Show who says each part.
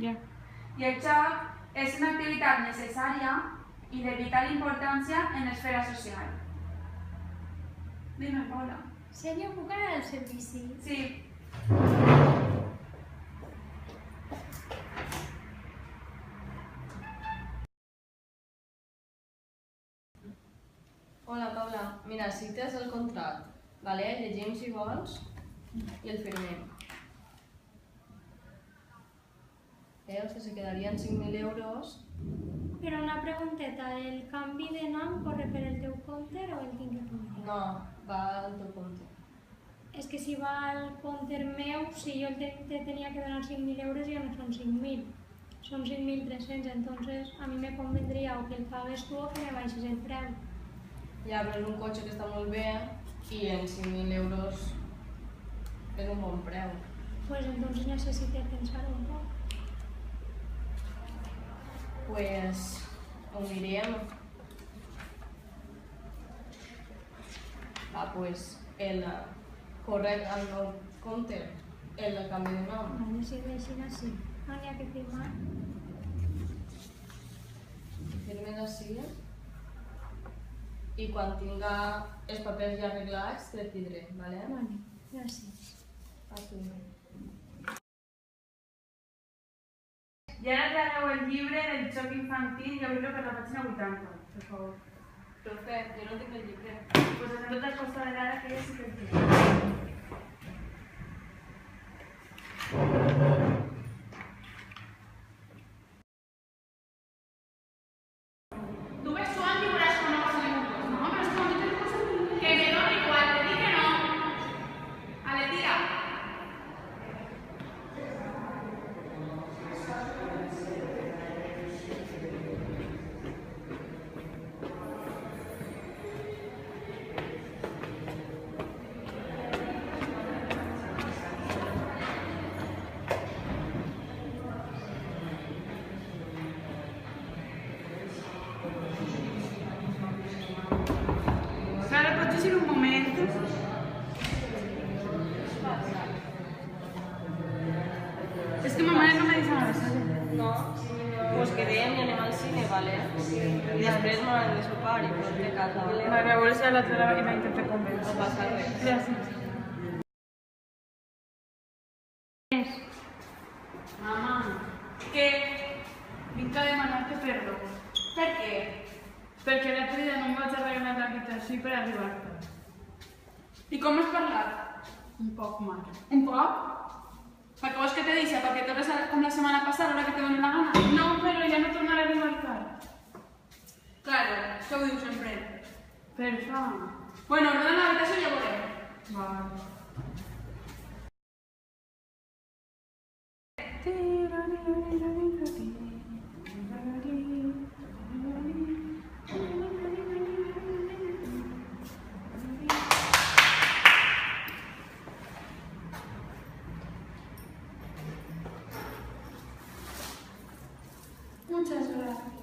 Speaker 1: Ja.
Speaker 2: I el joc és una activitat necessària i de vital importància en l'esfera social. Dime, Paula.
Speaker 3: Senyor, puc anar al servici?
Speaker 2: Sí.
Speaker 4: Hola, Paula. Mira, si tens el contracte, vale? Llegim si vols i el firmem. Veus que se quedarien 5.000 euros.
Speaker 3: Però una pregunteta, el canvi de nom corre per el teu compte o el tinc que pagar?
Speaker 4: No, va al teu compte.
Speaker 3: És que si va al compte meu, si jo te tenia que donar 5.000 euros ja no són 5.000, són 5.300, entonces a mi me convendria o que el pagues tu o que me baixes el preu.
Speaker 4: Ja, però és un cotxe que està molt bé i en 5.000 euros és un bon preu.
Speaker 3: Pues entonces necessito pensar un poc.
Speaker 4: Pues ho mirem. Va, pues el correcte al nou compte, el de canvi de nom.
Speaker 3: Vale, si deixin així. No n'hi ha que firmar.
Speaker 4: Firmes així i quan tinga els papers ja arreglats te'ls diré, ¿vale?
Speaker 3: Vale, gràcies.
Speaker 4: Aquí.
Speaker 2: I ara tragueu el llibre del joc infantil i obriu-lo per la pàgina 80, per favor.
Speaker 4: Profe, jo no tinc el llibre.
Speaker 2: Pues en tot el costat de l'ara que ella sí que el té. Tú ves tú anticuras con nuevos dibujos, ¿no? Pero es que cuando te cosas que me doy igual, te dije no. Ale, tira. Clara, pots llegir un moment? És que ma mare no m'ha dit nada, ¿sabes?
Speaker 4: No? Pues quedem i anem al cine, ¿vale? I després m'han de sopar i tot de casa, ¿vale?
Speaker 2: Vale, a veure si a l'altra i la intento convèncer.
Speaker 4: No passa res.
Speaker 2: Gràcies. Mamà, que vinc a demanar-te perdó. Per què? Perquè l'altre dia no em vaig arreglar l'habitació per arribar-te. I com has parlat? Un poc mal. Un poc? Perquè vols que te deixi? Perquè tornes com la setmana passada, l'hora que te doni la gana? No, però ja no tornaré a arribar tard. Claro, això ho diu sempre. Per fa. Bueno, ordena l'habitació i ja veurem. Vale. Muchas gracias.